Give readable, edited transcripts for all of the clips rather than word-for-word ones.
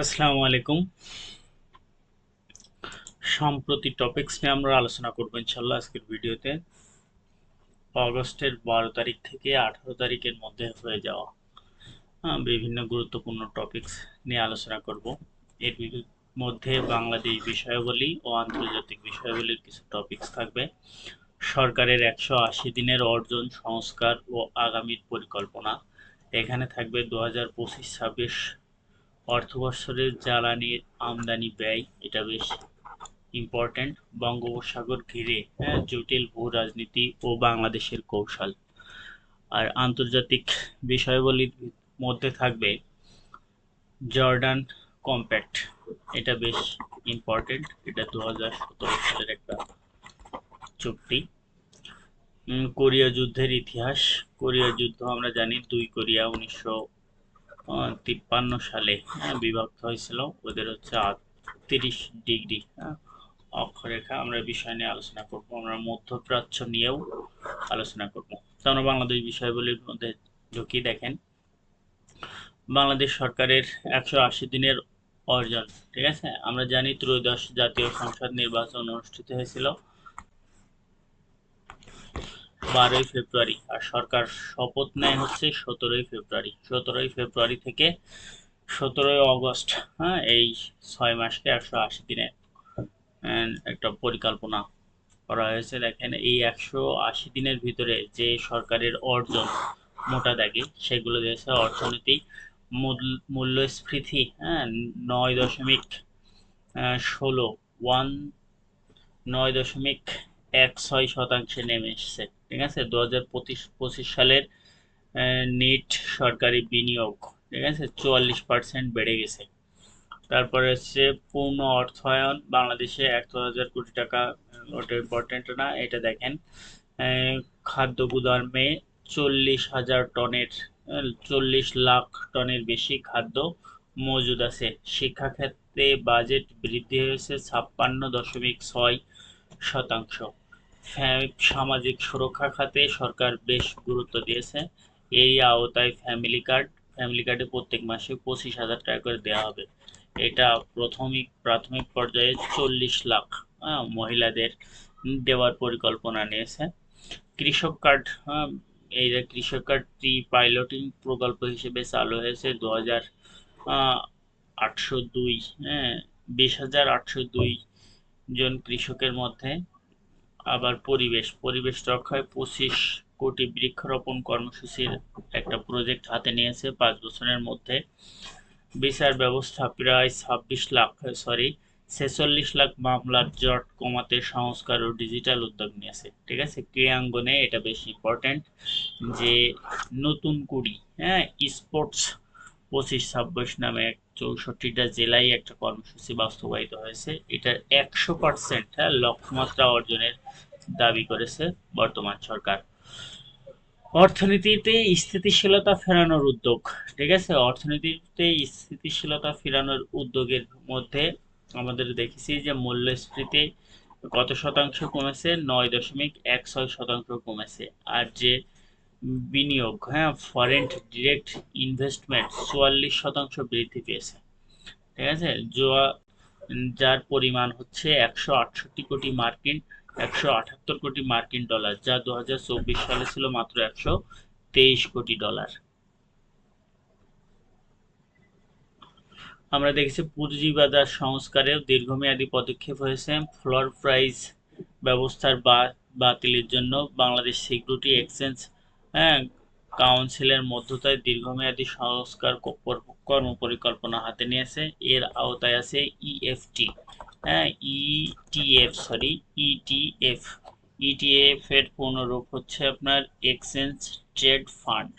আসসালামু আলাইকুম। সম্প্রতি টপিকস নিয়ে আমরা আলোচনা করবো ইনশাল্লাহ আজকের ভিডিওতে। অগস্টের 12 তারিখ থেকে 18 তারিখের মধ্যে হয়ে যাওয়া বিভিন্ন গুরুত্বপূর্ণ টপিকস নিয়ে আলোচনা করব। এর মধ্যে বাংলাদেশ বিষয়াবলী ও আন্তর্জাতিক বিষয়াবলীর কিছু টপিকস থাকবে। সরকারের 180 দিনের অর্জন, সংস্কার ও আগামীর পরিকল্পনা। এখানে থাকবে 2025-26 অর্থবছরের জ্বালানির আমদানি ব্যয়, এটা বেশ ইম্পর্ট্যান্ট। বঙ্গোপসাগর ঘিরে জটিল ভূ রাজনীতি ও বাংলাদেশের কৌশল। আর আন্তর্জাতিক বিষয়াবলীর মধ্যে থাকবে জর্ডান কম্প্যাক্ট, এটা বেশ ইম্পর্টেন্ট, এটা 2017 সালের একটা চুক্তি। কোরিয়া যুদ্ধের ইতিহাস। কোরিয়া যুদ্ধ আমরা জানি, দুই কোরিয়া 1953 সালে বিভক্ত হয়েছিল। ওদের হচ্ছে 38 ডিগ্রি অক্ষরেখা। আমরা বিষয় নিয়ে আলোচনা করব। আমরা মধ্যপ্রাচ্য নিয়েও আলোচনা করব। তো আমরা বাংলাদেশ বিষয়াবলীর মধ্যে ঢুকি। দেখেন, বাংলাদেশ সরকারের 180 দিনের অর্জন। ঠিক আছে, আমরা জানি ত্রয়োদশ জাতীয় সংসদ নির্বাচন অনুষ্ঠিত হয়েছিল 12ই ফেব্রুয়ারি, আর সরকার শপথ নেয় হচ্ছে 17ই ফেব্রুয়ারি। 17ই ফেব্রুয়ারি থেকে 17ই অগস্ট, এই 6 মাসকে 180 দিনে একটা পরিকল্পনা করা হয়েছে। দেখেন, এই 180 দিনের ভিতরে যে সরকারের অর্জন মোটা দাগে সেগুলো দিয়েছে। অর্থনীতি, মূল্যস্ফীতি 9.16 ওয়ান 9.16% নেমে এসেছে। ঠিক আছে, 2025 সালের নেট সরকারি বিনিয়োগ, ঠিক আছে, 44% বেড়ে গেছে। তারপরে হচ্ছে পূর্ণ অর্থায়ন বাংলাদেশে 100,000 কোটি টাকা। ওটা ইম্পর্টেন্ট না, এটা দেখেন। খাদ্য গুদামে 40,000 টনের 40 লাখ টনের বেশি খাদ্য মজুদ আছে। শিক্ষাক্ষেত্রে বাজেট বৃদ্ধি হয়েছে 56.6%। সামাজিক সুরক্ষা খাতে সরকার বেশ গুরুত্ব দিয়েছে। এই আওতায় ফ্যামিলি কার্ডে প্রত্যেক মাসে 25,000 টাকা করে দেওয়া হবে। এটা প্রাথমিক পর্যায়ে 40 লাখ মহিলাদের দেওয়ার পরিকল্পনা নিয়েছে। কৃষক কার্ড, এই যে কৃষক কার্ড প্রি পাইলটিং প্রকল্প হিসেবে চালু হয়েছে 20,802 20,802 জন কৃষকের মধ্যে। আবার পরিবেশ রক্ষায় 25 কোটি বৃক্ষরোপণ কর্মসূচির একটা প্রজেক্ট হাতে নিয়েছে 5 বছরের মধ্যে। বিচার ব্যবস্থা প্রায় 46 লাখ মামলার জট কমাতে সংস্কার ও ডিজিটাল উদ্যোগ নিয়েছে। ঠিক আছে, ক্রীড়াঙ্গনে এটা বেশ ইম্পর্টেন্ট যে নতুন কুড়ি স্পোর্টস 25-26 নামে 64টা জেলায় একটা কর্মসূচি বাস্তবায়িত হয়েছে। এটার 100% লক্ষ্যমাত্রা অর্জনের দাবি করেছে বর্তমান সরকার। অর্থনীতিতে স্থিতিশীলতা ফেরানোর উদ্যোগ। ঠিক আছে, অর্থনীতিতে স্থিতিশীলতা ফেরানোর উদ্যোগের মধ্যে আমাদের দেখেছি যে মূল্যস্ফীতি কত শতাংশ কমেছে, 9.16% কমেছে। আর যে বিনিয়োগ, ফরেন ডিরেক্ট ইনভেস্টমেন্ট 44% বৃদ্ধি পেয়েছে। ঠিক আছে, যার পরিমাণ হচ্ছে 168 কোটি মার্কিন ডলার, যা 2024 সালে ছিল মাত্র 123 কোটি ডলার। আমরা দেখেছি পুঁজিবাজার সংস্কারেও দীর্ঘমেয়াদী পদক্ষেপ হয়েছে। ফ্লোর প্রাইস ব্যবস্থার বাতিলের জন্য বাংলাদেশ সিকিউরিটি এক্সচেঞ্জ কাউন্সিলের মধ্যতায় দীর্ঘমেয়াদী সংস্কার কর্মপরিকল্পনা হাতে নিয়েছে। এর আওতায় আছে ইএফটি, ইটিএফ। ইটিএফ এর পূর্ণরূপ হচ্ছে আপনার exchange trade fund.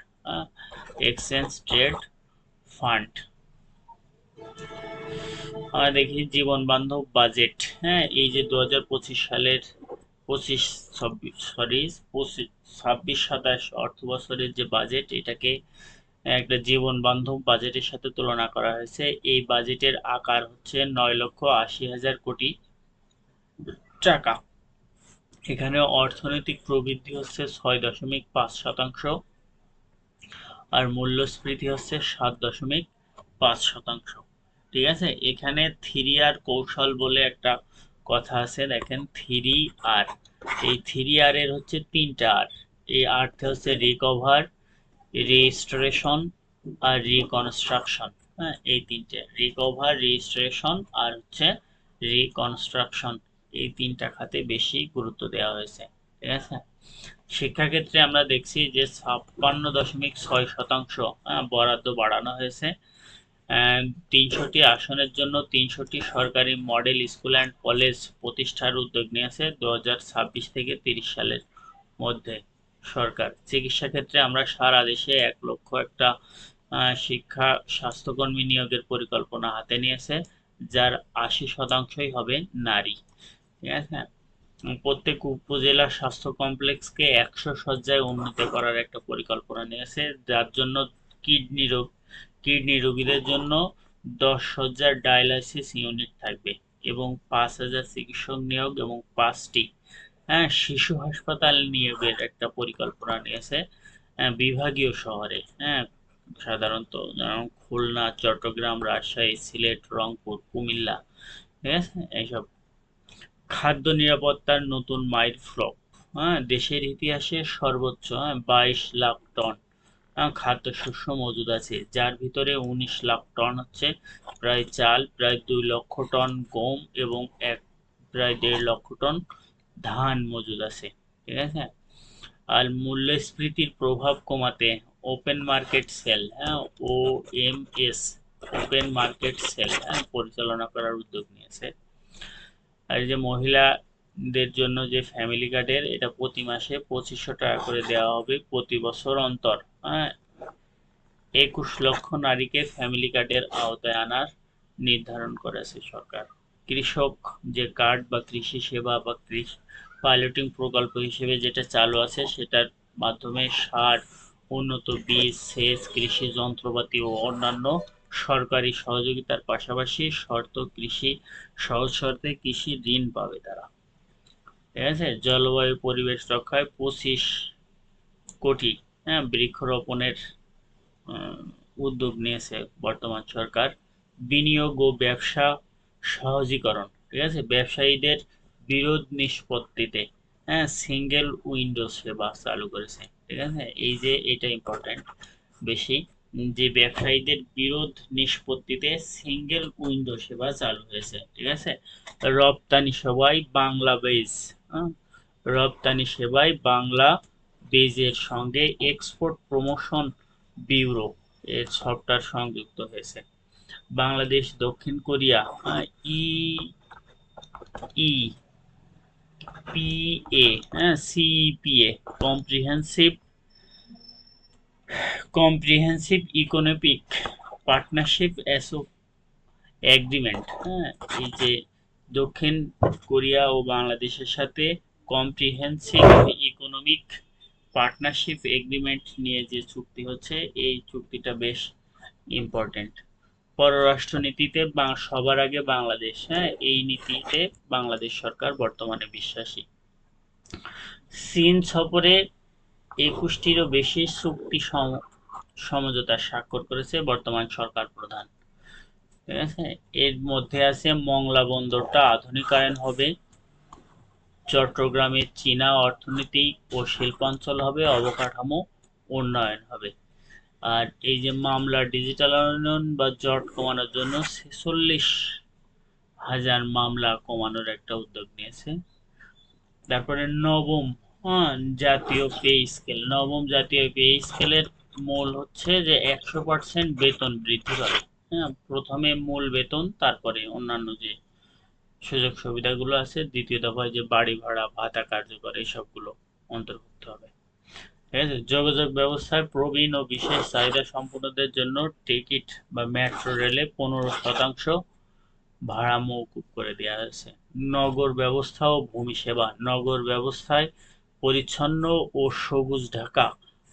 Exchange trade fund. আমরা দেখি জীবন বান্ধব বাজেট। এই যে 2025 সালের 26-27 অর্থ বছরের যে বাজেট, এটাকে একটা জীবন বান্ধব বাজেটের সাথে তুলনা করা হয়েছে। এই বাজেটের আকার হচ্ছে 9,80,000 কোটি টাকা। এখানে অর্থনৈতিক প্রবৃদ্ধি হচ্ছে 6.5%, আর মূল্যস্ফীতি হচ্ছে 7.5%। ঠিক আছে, এখানে 3R কৌশল বলে একটা কথা আছে, দেখেন 3R, এই 3R এর হচ্ছে 3টা আর। এই আর্থে হচ্ছে রিকভার, রেজিস্ট্রেশন আর রিকনস্ট্রাকশন। হ্যাঁ, এই তিনটে রিকভার, রেজিস্ট্রেশন আর হচ্ছে রিকনস্ট্রাকশন, এই তিনটা খাতে বেশি গুরুত্ব দেওয়া হয়েছে। ঠিক আছে, শিক্ষাক্ষেত্রে আমরা দেখছি যে 56.6% বরাদ্দ বাড়ানো হয়েছে। 300টি আসনের জন্য 300টি সরকারি মডেল স্কুল অ্যান্ড কলেজ প্রতিষ্ঠার উদ্যোগ নিয়েছে 2026 থেকে 30 সালের মধ্যে সরকার। চিকিৎসা ক্ষেত্রে আমরা সারা দেশে 1 লক্ষ একটা শিক্ষা স্বাস্থ্যকর্মী নিয়োগের পরিকল্পনা হাতে নিয়েছে, যার 80%ই হবে নারী। ঠিক আছে, প্রত্যেক উপজেলা স্বাস্থ্য কমপ্লেক্সকে 100 শয্যায় উন্নীত করার একটা পরিকল্পনা নিয়েছে, যার জন্য কিডনি রোগীদের জন্য 10 শয্যার ডায়ালাইসিস ইউনিট থাকবে এবং 5,000 চিকিৎসক নিয়োগ এবং 5টি শিশু হাসপাতাল নিয়োগের একটা পরিকল্পনা নিয়েছে বিভাগীয় শহরে। সাধারণত যেমন খুলনা, চট্টগ্রাম, রাজশাহী, সিলেট, রংপুর, কুমিল্লা। ঠিক আছে, এইসব। খাদ্য নিরাপত্তার নতুন মাইলফলক। দেশের ইতিহাসে সর্বোচ্চ 22 লাখ টন খাদ্যশস্য মজুদ আছে, যার ভিতরে 19 লাখ টন হচ্ছে প্রায় চাল, প্রায় 2 লক্ষ টন গম এবং প্রায় 1.5 লক্ষ টন ধান মজুদ আছে। ঠিক আছে, আর মূল্যস্ফীতির প্রভাব কমাতে open market sale, OMS, open market sale পরিচালনা করার উদ্যোগ নিয়েছে। আর যে মহিলাদের জন্য যে ফ্যামিলি কার্ডের, এটা প্রতি মাসে 2500 টাকা করে দেওয়া হবে প্রতি বছর অন্তর। 21 লক্ষ নারীকে ফ্যামিলি কার্ডের আওতায় আনার নির্ধারণ করেছে সরকার। কৃষক যে কার্ড বা কৃষি সেবা বা কৃষি পাইলটিং প্রকল্প হিসেবে যেটা চালু আছে, সেটার মাধ্যমে সার, উন্নত বীজ, সেচ, কৃষি যন্ত্রপাতি ও অন্যান্য সরকারি সহযোগিতার পাশাপাশি সহজ শর্তে কৃষি ঋণ পাবে তারা। ঠিক আছে, জলবায়ু পরিবেশ রক্ষায় 25 কোটি বৃক্ষরোপণের উদ্যোগ নিয়েছে বর্তমান সরকার। বিনিয়োগ ও ব্যবসা সহজীকরণ। ঠিক আছে, ব্যবসায়ীদের বিরোধ নিষ্পত্তিতে সিঙ্গেল উইন্ডো সেবা চালু করেছে। ঠিক আছে, এই যে এটা ইম্পর্টেন্ট বেশি, যে ব্যবসায়ীদের বিরোধ নিষ্পত্তিতে সিঙ্গেল উইন্ডো সেবা চালু হয়েছে। ঠিক আছে, রপ্তানি সেবায় বাংলা বেজ, রপ্তানি সেবায় বাংলা বেজের সঙ্গে এক্সপোর্ট প্রমোশন ব্যুরো এর সফটওয়্যার সংযুক্ত হয়েছে। বাংলাদেশ দক্ষিণ Korea E E PA CEPA comprehensive economic partnership agreement. এই যে দক্ষিণ কোরিয়া ও বাংলাদেশের সাথে কম্প্রিহেন্সিভ ইকোনমিক পার্টনারশিপ এগ্রিমেন্ট নিয়ে যে চুক্তি হচ্ছে, এই চুক্তিটা বেশ ইম্পর্টেন্ট। পররাষ্ট্রনীতিতে সবার আগে বাংলাদেশ, এই নীতিতে বাংলাদেশ সরকার বর্তমানে বিশ্বাসী। চীন সফরে 21টিরও বেশি চুক্তি সমঝোতা স্বাক্ষর করেছে বর্তমান সরকার প্রধান। ঠিক আছে, এর মধ্যে আছে মংলা বন্দরটা আধুনিকায়ন হবে, চট্টগ্রামে চীনা অর্থনীতি ও শিল্পাঞ্চল হবে, অবকাঠামো উন্নয়ন হবে। আর এই যে মামলা ডিজিটালায়ন বা জট কমানোর জন্য 46,000 মামলা কমানোর একটা উদ্যোগ নিয়েছে। তারপরে নবম জাতীয় পে স্কেলের মূল হচ্ছে যে 100% বেতন বৃদ্ধি পাবে। প্রথমে মূল বেতন, তারপরে অন্যান্য যে সুযোগ সুবিধাগুলো আছে, দ্বিতীয় দফায় যে বাড়ি ভাড়া ভাতা কার্যকর, এইসবগুলো অন্তর্ভুক্ত হবে। ঠিক আছে, যোগাযোগ ব্যবস্থায় প্রবীণ ও বিশেষ চাহিদা সম্পন্নদের জন্য টিকিট বা মেট্রো রেলে 15% ভাড়া মওকুফ করে দেওয়া হয়েছে। নগর ব্যবস্থা ও ভূমি সেবা, নগর ব্যবস্থায় পরিচ্ছন্ন ও সবুজ ঢাকা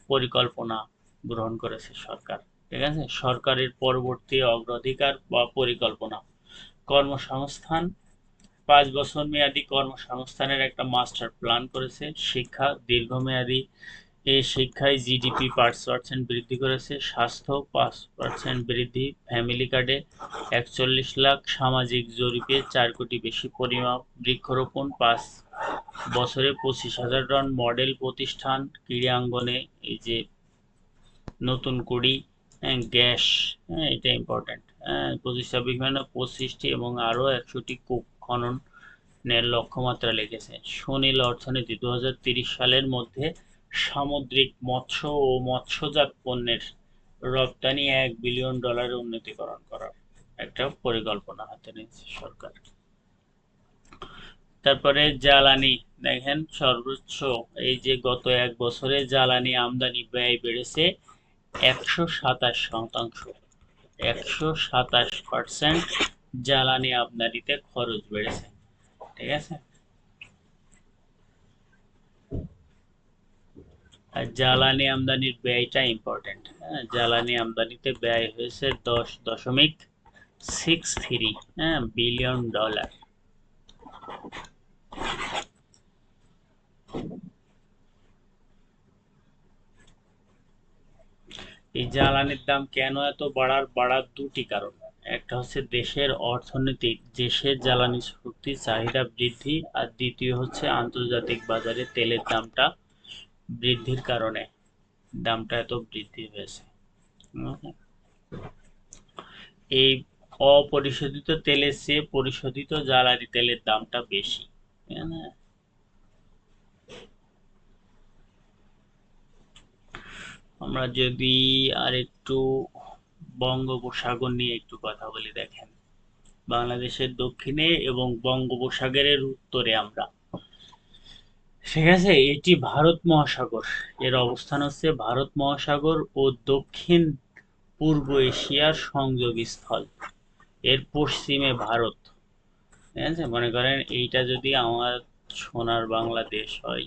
পরিকল্পনা গ্রহণ করেছে সরকার। ঠিক আছে, সরকারের পরবর্তী অগ্রাধিকার বা পরিকল্পনা কর্মসংস্থান, 5 বছর মেয়াদী কর্মসংস্থানের একটা মাস্টার প্ল্যান করেছে। শিক্ষা, দীর্ঘমেয়াদী এই শিক্ষায় জিডিপি 5% বৃদ্ধি করেছে, স্বাস্থ্য 5% বৃদ্ধি, ফ্যামিলি কার্ডে 41 লাখ, সামাজিক জরিপে 4 কোটি বেশি পরিমাপ, বৃক্ষরোপণ 5 বছরে 25,000 টন, মডেল প্রতিষ্ঠান, ক্রীড়াঙ্গনে এই যে নতুন কুড়ি, গ্যাস, এটা ইম্পর্টেন্ট, 25-26 এবং আরও 100টি কূপ খননের লক্ষ্যমাত্রা লিখেছে। সুনীল অর্থনীতি 2030 সালের মধ্যে সামুদ্রিক মৎস্য ও মৎস্যজাত পণ্যের রপ্তানি $1 বিলিয়ন উন্নতিকরণ করার একটা পরিকল্পনা হাতে নিয়েছে সরকার। তারপরে জ্বালানি দেখেন সর্বোচ্চ এই যে গত 1 বছরে জ্বালানি আমদানি ব্যয় বেড়েছে 127%। 127% জ্বালানি আমদানিতে খরচ বেড়েছে, ঠিক আছে। আর জ্বালানি আমদানির ব্যয়টা ইম্পর্টেন্ট, জ্বালানি আমদানিতে ব্যয় হয়েছে $10.63 বিলিয়ন। এই জ্বালানির দাম কেন এত বাড়ার দুটি কারণ। একটা হচ্ছে দেশের অর্থনৈতিক, দেশের জ্বালানি শক্তির চাহিদা বৃদ্ধি, আর দ্বিতীয় হচ্ছে আন্তর্জাতিক বাজারে তেলের দামটা বৃদ্ধির কারণে দামটা এত বৃদ্ধি হয়েছে। এই অপরিশোধিত তেলের চেয়ে পরিশোধিত জ্বালানি তেলের দামটা বেশি। আমরা যদি আর একটু বঙ্গোপসাগর নিয়ে একটু কথা বলি, দেখেন বাংলাদেশের দক্ষিণে এবং বঙ্গোপসাগরের উত্তরে আমরা, ঠিক আছে, এটি ভারত মহাসাগর, এর অবস্থান হচ্ছে ভারত মহাসাগর ও দক্ষিণ পূর্ব এশিয়ার সংযোগস্থল। এর পশ্চিমে ভারত, ঠিক আছে। মনে করেন এইটা যদি আমার সোনার বাংলাদেশ হয়,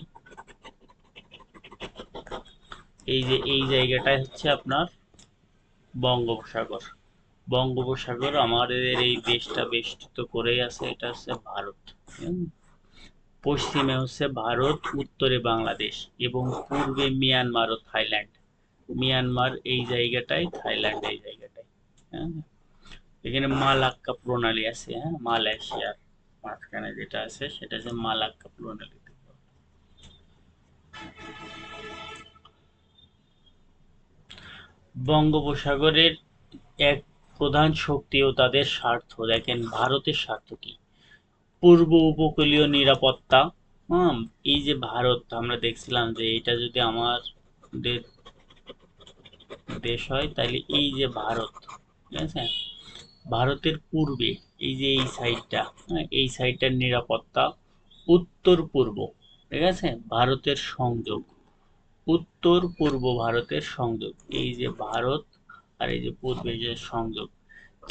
এই যে এই জায়গাটাই হচ্ছে আপনার বঙ্গোপসাগর। বঙ্গোপসাগর আমাদের এই দেশটা বেষ্টিত করেই আছে, এটা হচ্ছে ভারত। পশ্চিমে হচ্ছে ভারত, উত্তরে বাংলাদেশ এবং পূর্বে মিয়ানমার ও থাইল্যান্ড। মিয়ানমার এই জায়গাটাই, থাইল্যান্ড এই জায়গাটাই। এখানে মালাক্কা প্রণালী আছে, মালয়েশিয়ার মাঝখানে যেটা আছে সেটা হচ্ছে মালাক্কা প্রণালী। বঙ্গোপসাগরের এক প্রধান শক্তি ও তাদের স্বার্থ, দেখেন ভারতের স্বার্থ কি, পূর্ব উপকূলীয় নিরাপত্তা। এই যে ভারত, আমরা দেখছিলাম যে এটা যদি আমাদের দেশ হয় তাহলে এই যে ভারত, ঠিক আছে, ভারতের পূর্বে এই যে এই সাইডটা, এই সাইডটার নিরাপত্তা, উত্তর পূর্ব, ঠিক আছে, ভারতের সংযোগ, উত্তর পূর্ব ভারতের সংযোগ, এই যে ভারত আর এই যে পূর্বে যে সংযোগ,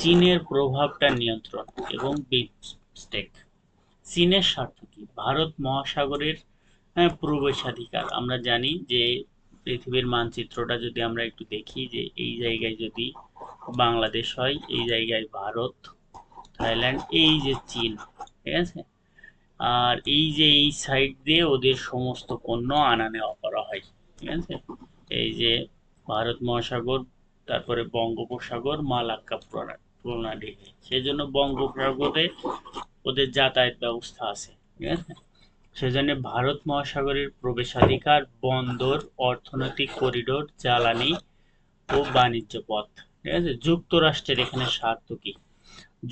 চীনের প্রভাবটা নিয়ন্ত্রণ এবং বিমস্টেক। চীনের স্বার্থ কি, ভারত মহাসাগরের প্রবেশাধিকার। আমরা জানি যে পৃথিবীর মানচিত্রটা যদি আমরা একটু দেখি, যে এই জায়গায় যদি বাংলাদেশ হয়, এই জায়গায় ভারত, থাইল্যান্ড, এই যে চীন, ঠিক আছে, আর এই যে এই সাইড দিয়ে ওদের সমস্ত পণ্য আনা নেওয়া করা হয়, ঠিক আছে। এই যে ভারত মহাসাগর, তারপরে বঙ্গোপসাগর, মালাক্কা প্রণালী, সেজন্য বঙ্গোপসাগরে ওদের যাতায়াত ব্যবস্থা আছে, ঠিক আছে। সেজন্য ভারত মহাসাগরের প্রবেশাধিকার, বন্দর, অর্থনৈতিক করিডোর, জ্বালানি ও বাণিজ্য পথ, ঠিক আছে। যুক্তরাষ্ট্রের এখানে স্বার্থ কি,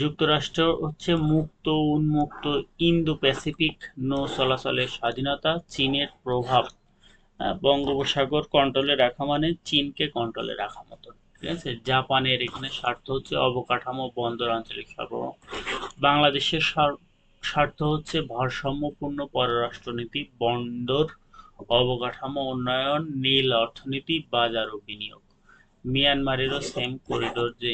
যুক্তরাষ্ট্র হচ্ছে মুক্ত উন্মুক্ত ইন্দো প্যাসিফিক নৌ চলাচলের স্বাধীনতা, চীনের প্রভাব, বঙ্গোপসাগর কন্ট্রোলে রাখা মানে চীনকে কন্ট্রোলে রাখা মতো, ঠিক আছে। জাপানের এখানে স্বার্থ হচ্ছে অবকাঠামো, বন্দর, আঞ্চলিক সরবরাহ। বাংলাদেশের স্বার্থ হচ্ছে ভারসাম্যপূর্ণ পররাষ্ট্রনীতি, বন্দর, অবকাঠামো উন্নয়ন, নীল অর্থনীতি, বাজার ও বিনিয়োগ। মিয়ানমারেরও সেম করিডোর যে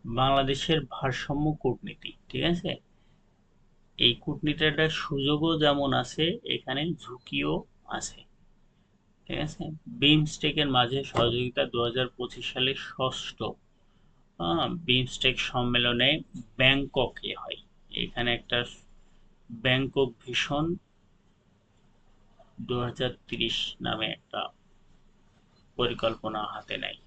বাংলাদেশের ভারসাম্য কূটনীতি, ঠিক আছে। এই কূটনীতিটার সুযোগও যেমন আছে, এখানে ঝুঁকিও আছে, ঠিক আছে। বিমস্টেকের মাঝে সহযোগিতা 2025 সালে ষষ্ঠ বিমস্টেক সম্মেলনে ব্যাংককে হয়। এখানে একটা ব্যাংকক ভিশন 2030 নামে একটা পরিকল্পনা হাতে নেয়।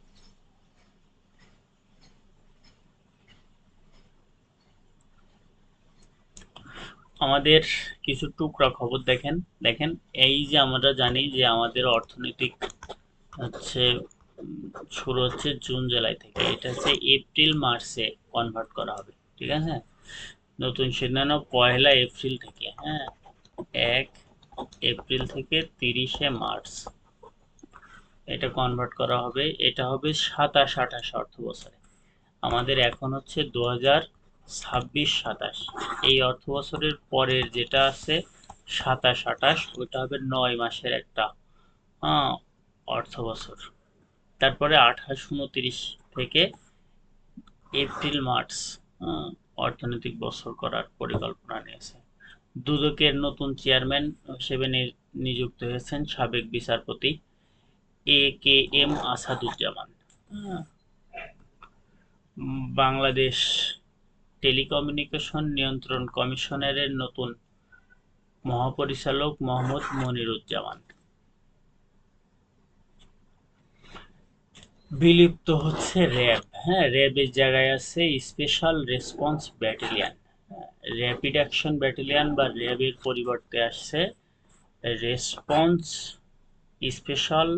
আমাদের কিছু টুকরা খবর দেখেন। এই যে আমরা জানি যে আমাদের অর্থনৈতিক হচ্ছে শুরু হচ্ছে জুন জুলাই থেকে, এটা হচ্ছে এপ্রিল মার্চে কনভার্ট করা হবে, ঠিক আছে। নতুন সিদ্ধান্ত 1 এপ্রিল থেকে, হ্যাঁ 1 এপ্রিল থেকে 30 মার্চ এটা কনভার্ট করা হবে। এটা হবে 27-28 অর্থ বছরে। আমাদের এখন হচ্ছে 2026-27, এই অর্থ বছরের পরের যেটা আছে 27-28, ওটা হবে 9 মাসের একটা অর্থ বছর। তারপরে 28-29 থেকে এপ্রিল মার্চ অর্থনৈতিক বছর করার পরিকল্পনা নিয়েছে। দুদকের নতুন চেয়ারম্যান হিসেবে নিযুক্ত হয়েছেন সাবেক বিচারপতি AKM আসাদুজ্জামান। বাংলাদেশ টেলিকমিউনিকেশন নিয়ন্ত্রণ কমিশনের নতুন মহাপরিচালক মোহাম্মদ মনিরুজ্জামান। বিলুপ্ত হচ্ছে র্যাব, হ্যাঁ র্যাবের জায়গায় আছে special response battalion. Rapid action battalion বা র্যাবের পরিবর্তে আসছে response special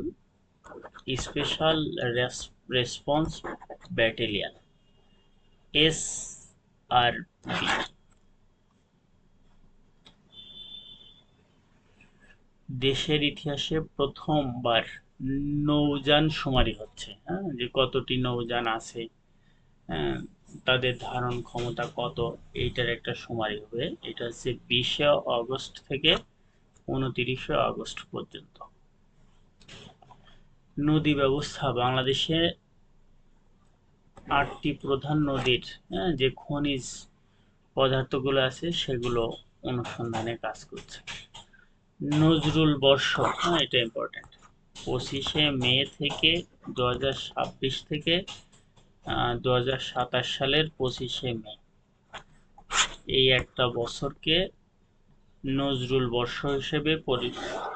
special response battalion, SRB। দেশের ইতিহাসে প্রথমবার নৌযান শুমারি হচ্ছে, হ্যাঁ যে কতটি নৌযান আছে, হ্যাঁ তাদের ধারণ ক্ষমতা কত, এইটার একটা শুমারি হবে। এটা হচ্ছে 20 আগস্ট থেকে 29 আগস্ট পর্যন্ত। নদী ব্যবস্থা বাংলাদেশে 8টি প্রধান নদীর, যে খনিজ পদার্থগুলো আছে সেগুলো অনুসন্ধানে কাজ করছে। নজরুল বর্ষ, এটা ইম্পর্টেন্ট, 25 মে থেকে 2026 থেকে 2027 সালের 25 মে, এই একটা বছরকে নজরুল বর্ষ হিসেবে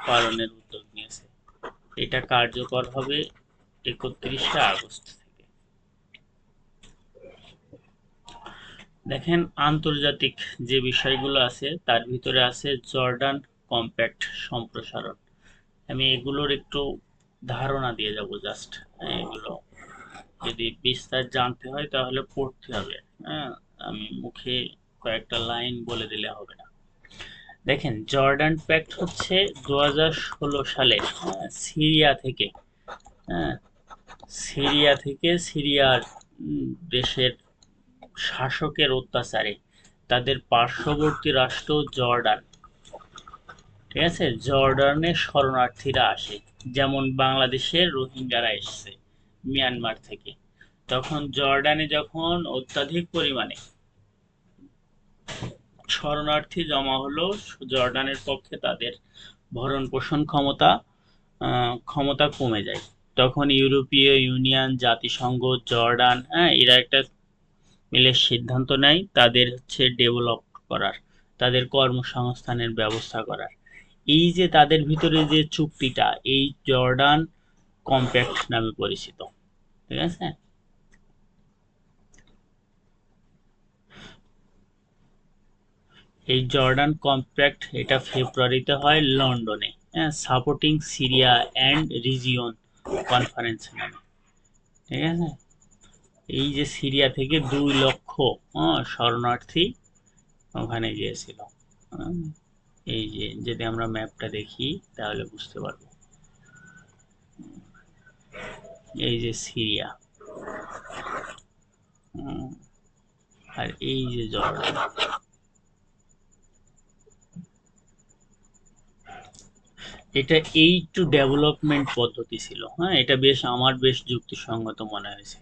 পালনের উদ্যোগ নিয়েছে। এটা কার্যকর হবে 31 আগস্ট থেকে। দেখেন আন্তর্জাতিক যে বিষয়গুলো আছে তার ভিতরে আছে জর্ডান কম্প্যাক্ট সম্প্রসারণ। আমি এগুলোর একটু ধারণা দিয়ে যাব জাস্ট, এগুলো যদি বিস্তার জানতে হয় তাহলে পড়তে হবে, হ্যাঁ আমি মুখে কয়েকটা লাইন বলে দিলে হবে না। দেখেন জর্ডান প্যাক্ট হচ্ছে 2016 সালে সিরিয়া থেকে, হ্যাঁ সিরিয়ার দেশের শাসকের অত্যাচারে তাদের পার্শ্ববর্তী রাষ্ট্র জর্ডান, ঠিক আছে, জর্ডানে শরণার্থীরা আসে, যেমন বাংলাদেশের রোহিঙ্গারা এসছে মিয়ানমার থেকে। তখন জর্ডানে যখন অত্যাধিক পরিমাণে শরণার্থী জমা হলো, জর্ডানের পক্ষে তাদের ভরণ পোষণ ক্ষমতা কমে যায়। তখন ইউরোপীয় ইউনিয়ন, জাতিসংঘ, জর্ডান, এরা একটা মিলে সিদ্ধান্ত নেয় তাদের হচ্ছে ডেভেলপ করার, তাদের কর্মসংস্থানের ব্যবস্থা করার। এই যে তাদের ভিতরে যে চুক্তিটা, এই জর্ডান কম্প্যাক্ট নামে পরিচিত, ঠিক আছে। এই জর্ডান কম্প্যাক্ট এটা ফেব্রুয়ারিতে হয় লন্ডনে, supporting Syria and region conference নামে, ঠিক আছে। এই যে সিরিয়া থেকে 2 লক্ষ শরণার্থী ওখানে গিয়েছিল। এই যে যদি আমরা ম্যাপটা দেখি তাহলে বুঝতে পারবো, এই যে সিরিয়া আর এই যে জর্ডান। এটা এইড টু ডেভেলপমেন্ট পদ্ধতি ছিল, এটা আমার বেশ যুক্তিসঙ্গত মনে হয়েছে।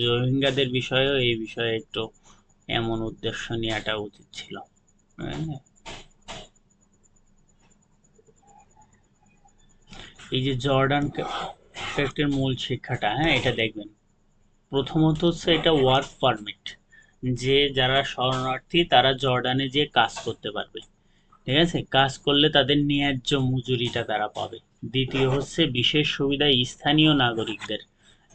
রোহিঙ্গাদের বিষয়েও এই বিষয়ে একটু এমন উদ্দেশ্য নেওয়াটা উচিত ছিল। এই যে জর্ডান কম্প্যাক্টের মূল শিক্ষাটা, এটা দেখবেন প্রথমত হচ্ছে এটা ওয়ার্ক পারমিট, যে যারা শরণার্থী তারা জর্ডানে যে কাজ করতে পারবে, ঠিক আছে, কাজ করলে তাদের ন্যায্য মজুরিটা তারা পাবে। দ্বিতীয় হচ্ছে বিশেষ সুবিধা স্থানীয় নাগরিকদের,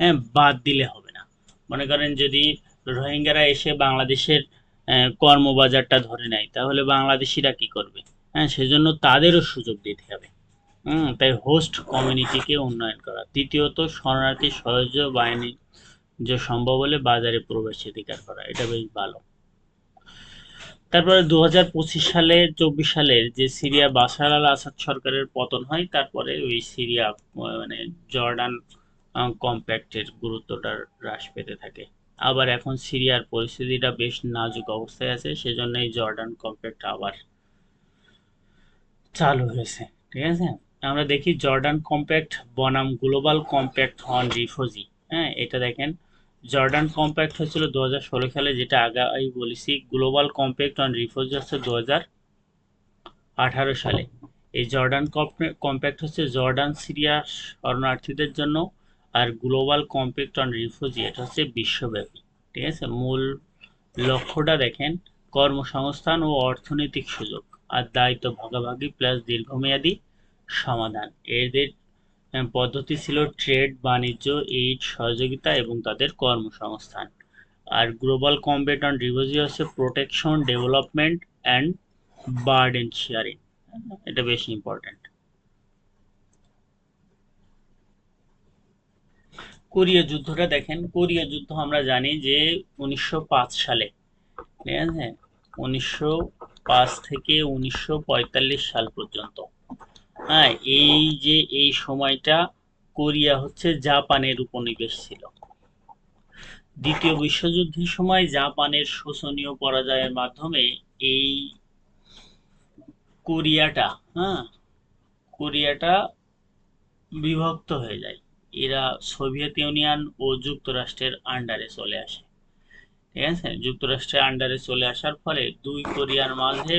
হ্যাঁ, বাদ দিলে হবে না। মনে করেন যদি রোহিঙ্গারা এসে বাংলাদেশের কর্মবাজারটা ধরে নেয়, তাহলে বাংলাদেশিরা কি করবে? হ্যাঁ, সেজন্য তাদেরও সুযোগ দিতে হবে। তাই হোস্ট কমিউনিটিকে উন্নয়ন করা। তৃতীয়ত শরণার্থী সহজ বাহিনী যে সম্ভব হলে বাজারে প্রবেশাধিকার করা, এটা বেশ ভালো। তারপরে 2025 সালে 24 সালের যে সিরিয়া বাশার আল আসাদ সরকারের পতন হয়, তারপরে ওই সিরিয়া মানে জর্ডান কম্প্যাক্টের গুরুত্বটা হ্রাস পেতে থাকে। আবার এখন সিরিয়ার পরিস্থিতিটা বেশ নাজুক অবস্থায় আছে, সেজন্য এই জর্ডান কম্প্যাক্ট আবার চালু হয়েছে, ঠিক আছে। আমরা দেখি জর্ডান কম্প্যাক্ট বনাম গ্লোবাল কম্প্যাক্ট অন রিফিউজি। হ্যাঁ, এটা দেখেন, জর্ডান কম্প্যাক্ট হয়েছিল 2016 সালে, যেটা আগে বলেছি। গ্লোবাল কম্প্যাক্ট অন রিফিউজি হচ্ছে 2018 সালে। এই জর্ডান কম্প্যাক্ট হচ্ছে জর্ডান সিরিয়া শরণার্থীদের জন্য, আর গ্লোবাল কম্প্যাক্ট অন রিফিউজি এটা হচ্ছে বিশ্বব্যাপী, ঠিক আছে। মূল লক্ষ্যটা দেখেন, কর্মসংস্থান ও অর্থনৈতিক সুযোগ, আর দায়িত্ব ভাগাভাগি প্লাস দীর্ঘমেয়াদী সমাধান। এদের পদ্ধতি ছিল ট্রেড, বাণিজ্য, এইড, সহযোগিতা এবং তাদের কর্মসংস্থান। আর গ্লোবাল কম্প্যাক্ট অন রিফিউজি হচ্ছে protection, development and burden sharing. এটা বেশি ইম্পর্টেন্ট। কোরিয়া যুদ্ধটা দেখেন, কোরিয়া যুদ্ধ আমরা জানি যে 1905 সালে, ঠিক আছে, 1905 থেকে 1945 সাল পর্যন্ত। হ্যাঁ, এই যে এই সময়টা কোরিয়া হচ্ছে জাপানের উপনিবেশ ছিল। দ্বিতীয় বিশ্বযুদ্ধের সময় জাপানের শোচনীয় পরাজয়ের মাধ্যমে এই কোরিয়াটা, হ্যাঁ, কোরিয়াটা বিভক্ত হয়ে যায়। এরা সোভিয়েত ইউনিয়ন ও যুক্তরাষ্ট্রের আন্ডারে চলে আসে, ঠিক আছে। যুক্তরাষ্ট্রের আন্ডারে চলে আসার ফলে দুই কোরিয়ার মাঝে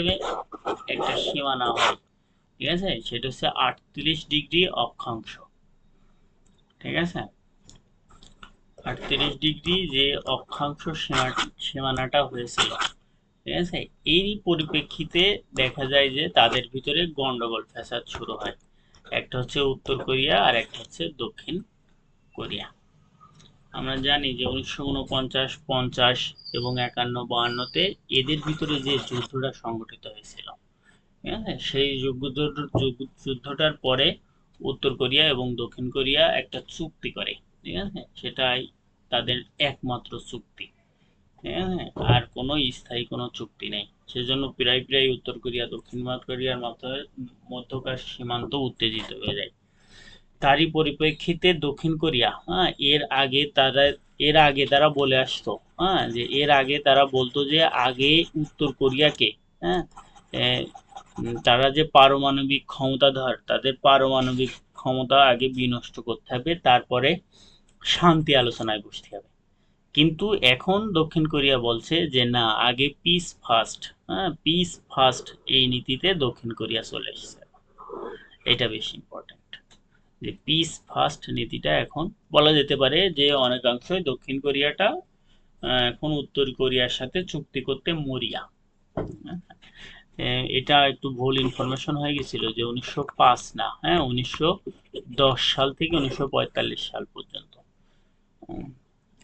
একটা সীমানা হয়, ঠিক আছে, সেটা হচ্ছে 38 ডিগ্রি অক্ষাংশ, ঠিক আছে। 38 ডিগ্রি যে অক্ষাংশ সীমানাটা হয়েছিল, ঠিক আছে। এরই পরিপ্রেক্ষিতে দেখা যায় যে তাদের ভিতরে গন্ডগোল ফ্যাসাদ শুরু হয়। একটা হচ্ছে উত্তর কোরিয়া আর একটা হচ্ছে দক্ষিণ কোরিয়া। আমরা জানি যে 1949, 50 এবং 51, 52-তে এদের ভিতরে যে যুদ্ধটা সংগঠিত হয়েছিল, ঠিক আছে, সেই যুদ্ধটার পরে উত্তর কোরিয়া এবং দক্ষিণ কোরিয়া একটা চুক্তি করে, ঠিক আছে। সেটাই তাদের একমাত্র চুক্তি, ঠিক আছে। আর কোনো স্থায়ী কোনো চুক্তি নেই। সেজন্য প্রায় প্রায় উত্তর কোরিয়া দক্ষিণ কোরিয়ার মধ্যকার সীমান্ত উত্তেজিত হয়ে যায়। তারই পরিপ্রেক্ষিতে দক্ষিণ কোরিয়া, হ্যাঁ, এর আগে তারা বলে আসতো, হ্যাঁ, যে এর আগে তারা বলতো যে আগে উত্তর কোরিয়াকে, হ্যাঁ, তারা যে পারমাণবিক ক্ষমতাধর, তাদের পারমাণবিক ক্ষমতা আগে বিনষ্ট করতে হবে, তারপরে শান্তি আলোচনায় বসতে হবে। কিন্তু এখন দক্ষিণ কোরিয়া বলছে যে না, আগে পিস ফার্স্ট, হ্যাঁ, পিস ফার্স্ট এই নীতিতে দক্ষিণ কোরিয়া চলে এসেছে। এটা বেশি ইম্পর্টেন্ট, যে পিস ফার্স্ট নীতিটা এখন বলা যেতে পারে যে অনেকাংশই দক্ষিণ কোরিয়াটা এখন উত্তর কোরিয়ার সাথে চুক্তি করতে মরিয়া। এটা একটু ভুল ইনফরমেশন হয়ে গেছিল যে 1905 না, হ্যাঁ, 1910 সাল থেকে 1945 সাল পর্যন্ত।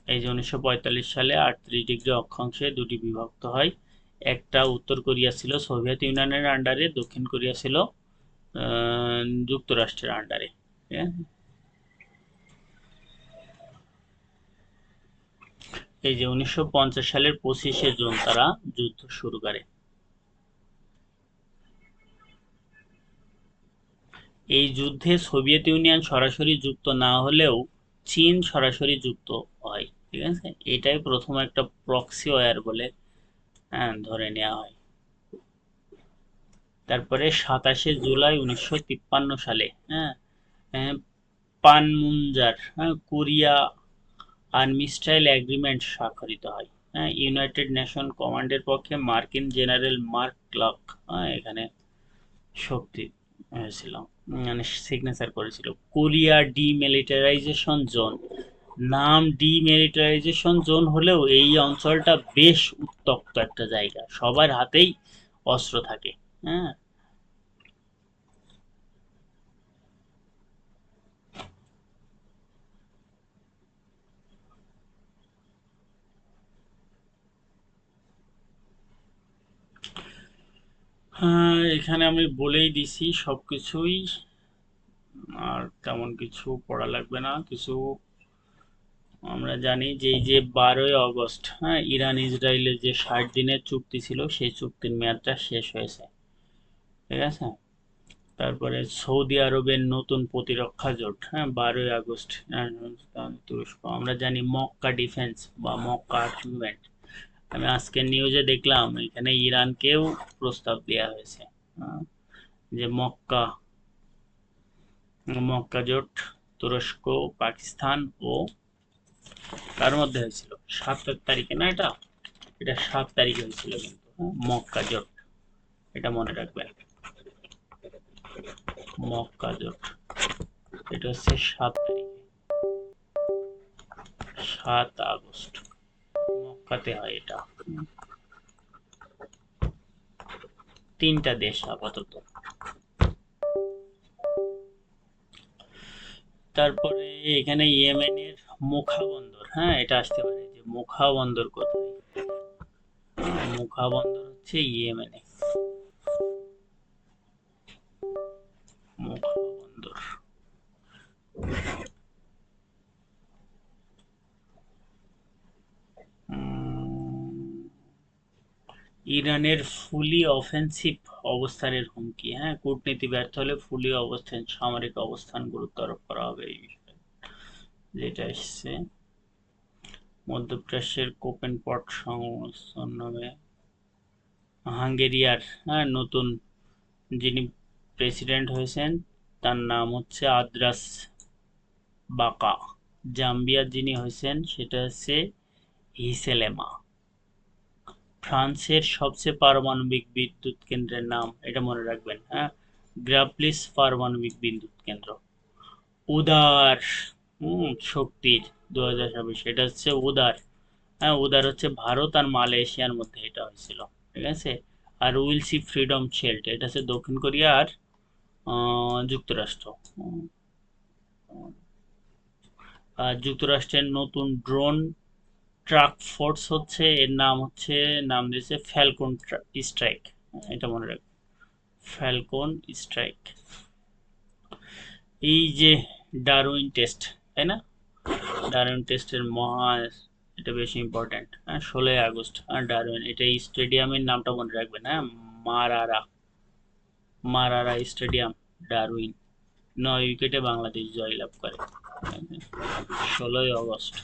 এই যে 1945 সালে 38 ডিগ্রি অক্ষাংশে দুটি বিভক্ত হয়। একটা উত্তর কোরিয়া ছিল সোভিয়েত ইউনিয়নের আন্ডারে, দক্ষিণ কোরিয়া ছিল যুক্তরাষ্ট্রের আন্ডারে, ঠিক আছে। এই যে 1950 সালের 25শে জুন তারা যুদ্ধ শুরু করে। এই যুদ্ধে সোভিয়েত ইউনিয়ন সরাসরি যুক্ত না হলেও চীন সরাসরি যুক্ত হয়, ঠিক আছে। এটাই প্রথম একটা প্রক্সি ওয়ার বলে ধরে নেওয়া হয়। তারপরে 27শে জুলাই 1953 সালে, হ্যাঁ, পানমুনজার, হ্যাঁ, কোরিয়া আর্মিস্টাইল এগ্রিমেন্ট স্বাক্ষরিত হয়। হ্যাঁ, ইউনাইটেড নেশন কমান্ডের পক্ষে মার্কিন জেনারেল মার্ক ক্লার্ক, হ্যাঁ, এখানে শক্তি হয়েছিল, মানে সিগনেচার করেছিল। কোরিয়া ডিমিলিটারাইজেশন জোন, নাম ডিমিলিটারাইজেশন জোন হলেও এই অঞ্চলটা বেশ উত্তপ্ত একটা জায়গা, সবার হাতেই অস্ত্র থাকে। হ্যাঁ, হ্যাঁ, এখানে আমি বলেই দিছি সবকিছুই, আর তেমন কিছু পড়া লাগবে না। কিছু আমরা জানি যে এই যে 12ই আগস্ট, হ্যাঁ, ইরান ইসরায়েলের যে 60 দিনের চুক্তি ছিল সেই চুক্তির মেয়াদটা শেষ হয়েছে। ঠিক আছে। তারপরে সৌদি আরবের নতুন প্রতিরক্ষা জোট, হ্যাঁ, 12ই আগস্ট, তুরস্ক। আমরা জানি মক্কা ডিফেন্স বা মক্কা আর্গুমেন্ট। আমি আজকের নিউজে দেখলাম এখানে ইরানকেও প্রস্তাব দেওয়া হয়েছে, হ্যাঁ, যে মক্কা মক্কা জোট তুরস্ক, পাকিস্তান ও কার মধ্যে হয়েছিল? 7 তারিখে না এটা? এটা 7 তারিখে হয়েছিল কিন্তু, হ্যাঁ, মক্কা জোট। এটা মনে রাখবেন, মক্কা জোট। এটা হচ্ছে 7 তারিখে, 7 আগস্ট, মক্কাতে হয় এটা। 3টা দেশ আপাতত। তারপরে এখানে ইয়েমেনের মুখা বন্দর, হ্যাঁ, এটা আসতে পারে যে মুখা বন্দর কোথায়? মুখা বন্দর হচ্ছে ইয়েমেনে, মুখা বন্দর। ইরানের ফুলি অফেন্সিভ অবস্থানের হুমকি, হ্যাঁ, কূটনীতি ব্যর্থ হলে ফুলি অবস্থান সামরিক অবস্থান গুরুত্ব আরোপ করা হবে এই বিষয়ে, যেটা এসছে মধ্যপ্রাচ্যের কোপেন পট সংস্থা নামে। হাঙ্গেরিয়ার, হ্যাঁ, নতুন যিনি প্রেসিডেন্ট হয়েছেন তার নাম হচ্ছে আদ্রাস বাকা। জাম্বিয়ার যিনি হয়েছেন সেটা হচ্ছে হিসেলেমা। ফ্রান্সের সবচেয়ে পারমাণবিক বিদ্যুৎ কেন্দ্রের নাম, এটা মনে রাখবেন, হ্যাঁ, গ্রাপলিস পারমাণবিক বিদ্যুৎ কেন্দ্র। উদার শক্তির 2026, এটা হচ্ছে উদার। হ্যাঁ, উদার হচ্ছে ভারত আর মালয়েশিয়ার মধ্যে এটা হয়েছিল। ঠিক আছে। আর উইলসি ফ্রিডম শেল্ড, এটা হচ্ছে দক্ষিণ কোরিয়া আর যুক্তরাষ্ট্র। আর যুক্তরাষ্ট্রের নতুন ড্রোন ট্রাক ফোর্স হচ্ছে, এর নাম দিয়েছে ফ্যালকন স্ট্রাইক। এটা মনে রাখবেন, ফ্যালকন স্ট্রাইক। এই যে ডারউইন টেস্ট, তাই না? ডারউইন টেস্টের এটা বেশি ইম্পর্টেন্ট, হ্যাঁ, 16ই আগস্ট। আর ডারউইন, এটা এই স্টেডিয়ামের নামটা মনে রাখবেন, হ্যাঁ, মারারা, মারারা স্টেডিয়াম, ডারউইন। 9 উইকেটে বাংলাদেশ জয়লাভ করে 16ই আগস্ট।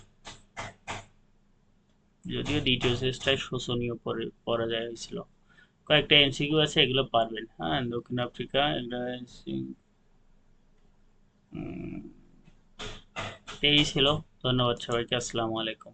যদিও দ্বিতীয় টেস্টটায় শোচনীয় পরাজয় হয়েছিল। কয়েকটা এমসিকিউ আছে, এগুলো পারবেন, হ্যাঁ। দক্ষিণ আফ্রিকা, এটা এই ছিল। ধন্যবাদ সবাইকে, আসসালামু আলাইকুম।